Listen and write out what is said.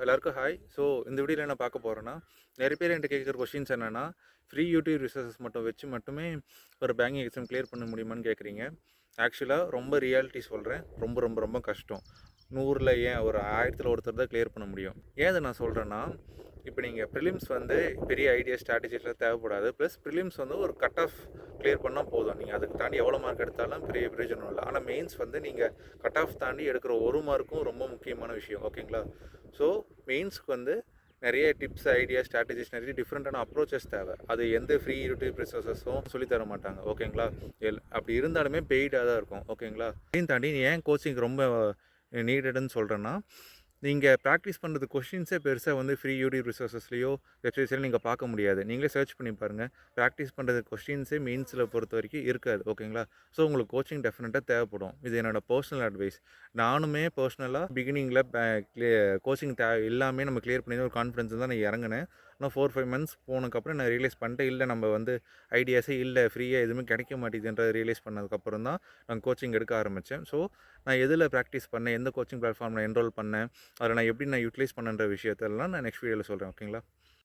எல்லாருக்கும் ஹாய். இந்த வீடியோவில் என்ன பார்க்க போகிறேன்னா, நிறைய பேர் என்கிட்ட கேட்குற கொஷின்ஸ் என்னென்னா, ஃப்ரீ யூடியூப் ரிசோர்ஸஸ் மட்டும் வச்சு மட்டுமே ஒரு பேங்கிங் எக்ஸாம் கிளியர் பண்ண முடியுமான்னு கேட்குறீங்க. ஆக்சுவலாக ரொம்ப ரியாலிட்டி சொல்கிறேன். ரொம்ப ரொம்ப ரொம்ப கஷ்டம். 100ல் ஏன் ஒரு 1000ல் ஒருத்தர் தான் கிளியர் பண்ண முடியும். ஏன் இதை நான் சொல்கிறேன்னா, இப்போ நீங்கள் ப்ரிலிம்ஸ் வந்து பெரிய ஐடியா ஸ்ட்ராட்டஜிஸ்லாம் தேவைப்படாது. ப்ளஸ் ப்ரிலிம்ஸ் வந்து ஒரு கட் ஆஃப் கிளியர் பண்ணால் போதும். நீங்கள் அதுக்கு தாண்டி எவ்வளோ மார்க் எடுத்தாலும் பெரிய பிரயோஜனம் இல்லை. ஆனால் மெயின்ஸ் வந்து நீங்கள் கட் ஆஃப் தாண்டி எடுக்கிற ஒரு மார்க்கும் ரொம்ப முக்கியமான விஷயம். ஓகேங்களா? ஸோ மெயின்ஸ்க்கு வந்து நிறைய டிப்ஸ், ஐடியா, ஸ்ட்ராட்டஜிஸ், நிறைய டிஃப்ரெண்ட்டான அப்ரோச்சஸ் தேவை. அது எந்த ஃப்ரீ யூடியூப் ரிசோர்ஸஸும் சொல்லித்தர மாட்டாங்க. ஓகேங்களா? அப்படி இருந்தாலுமே பெய்டாக தான் இருக்கும். ஓகேங்களா? அதையும் தாண்டி ஏன் கோச்சிங் ரொம்ப நீடடுன்னு சொல்கிறேன்னா, நீங்கள் ப்ராக்டிஸ் பண்ணுறது கொஷின்ஸே பெருசாக வந்து ஃப்ரீ யூடியூப் ரிசோர்ஸஸ்லையோ வெப்சைட்ஸ்லையோ நீங்கள் பார்க்க முடியாது. நீங்களே சர்ச் பண்ணி பாருங்கள். ப்ராக்டிஸ் பண்ணுறது கொஷின்ஸே மெயின்ஸில் பொறுத்த வரைக்கும் இருக்காது. ஓகேங்களா? ஸோ உங்களுக்கு கோச்சிங் டெஃபினட்டாக தேவைப்படும். இது என்னோடய பர்சனல் அட்வைஸ். நானுமே பர்சனலாக பிகினிங்கில் கோச்சிங் எல்லாமே நம்ம கிளியர் பண்ணி ஒரு கான்ஃபிடன்ஸ் தான் நான் இறங்கினேன். ஆனால் 4-5 மந்த்ஸ் போனதுக்கப்புறம் நான் ரியலைஸ் பண்ணிட்டேன், இல்லை நம்ம வந்து ஐடியாஸே இல்லை, ஃப்ரீயாக எதுவுமே கிடைக்க மாட்டேங்குதுன்றதை ரியலைஸ் பண்ணதுக்கப்புறம் தான் நான் கோச்சிங் எடுக்க ஆரம்பித்தேன். ஸோ நான் எதில் ப்ராக்டிஸ் பண்ணேன், எந்த கோச்சிங் பிளாட்ஃபார்மில் என்ரோல் பண்ணேன், அதில் நான் எப்படி யூட்டிலைஸ் பண்ணேன்ற விஷயத்தெல்லாம் நான் நெக்ஸ்ட் வீடியோவில் சொல்கிறேன். ஓகேங்களா?